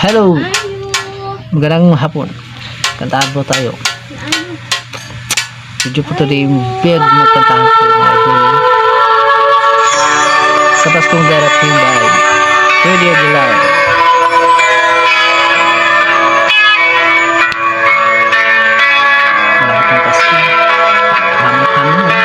Hello! Magandang hapon. Kantahan po tayo. Medyo po today bed magkantahan po mga idol. Sa Paskong darating by Freddy Aguilar. Malapit ng Pasko. Hamot-hamot na.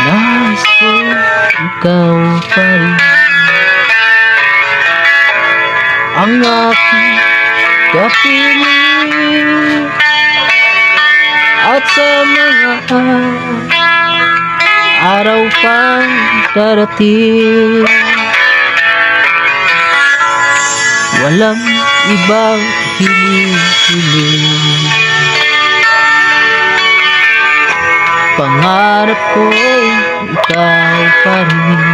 Nais ko ikaw pa rin ang aking kapiling, at sa mga araw pang darating walang ibang hiling-hiling. Pangarap ko'y ikaw pa rin.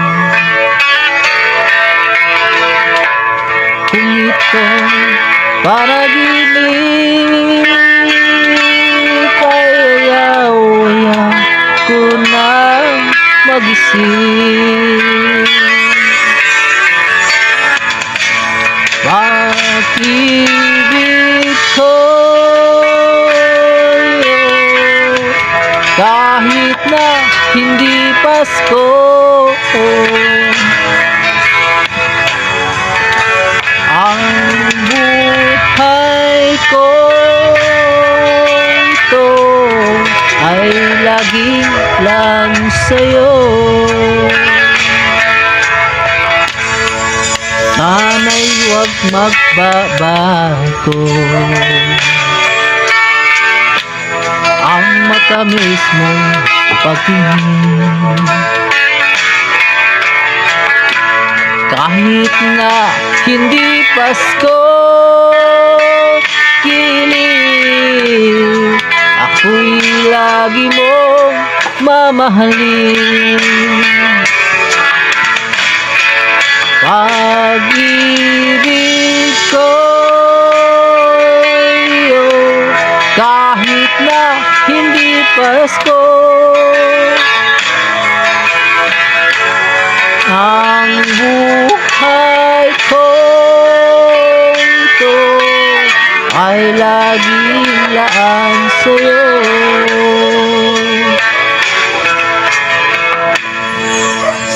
Kung ito'y panaginip ay ayaw-ayaw ko nang magising. Pag-ibig ko kahit na hindi Pasko, ang buhay ko ito ay lagi lang sa'yo. Sana'y huwag magbabago ang matamis mong pagtingin. Kahit na hindi Pasko, kilig, ako'y lagi mong mamahalin. Pag-ibig ko kahit na hindi Pasko, ang buhay ko ito ay laging laan sa'yo.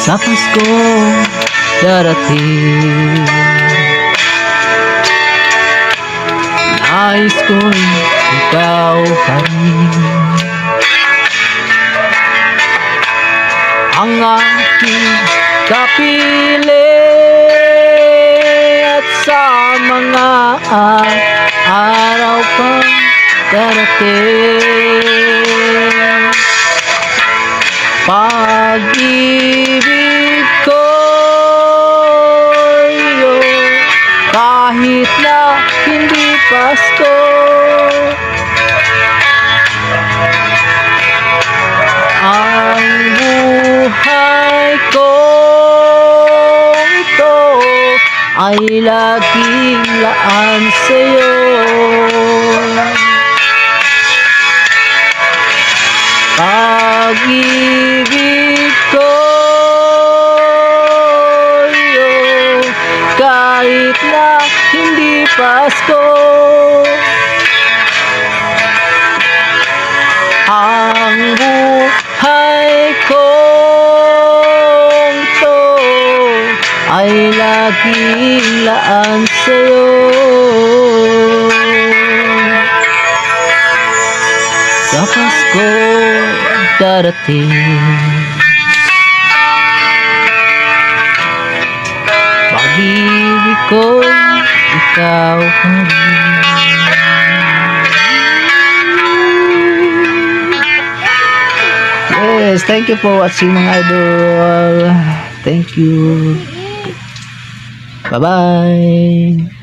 Sa Pasko darating, nais ko'y ikaw pa rin ang aking kapiling, at sa mga araw pang darating pag-ibig ko kahit na hindi Pasko, ang buhay ko ito ay laging laan sa'yo. Pag-ibig ko kahit na hindi Pasko, ang buhay ko ito ay laging laan sa'yo. Sa Pasko darating, pag-ibig ko ikaw pa rin. Yes, thank you for watching mga idol. Thank you. Bye-bye.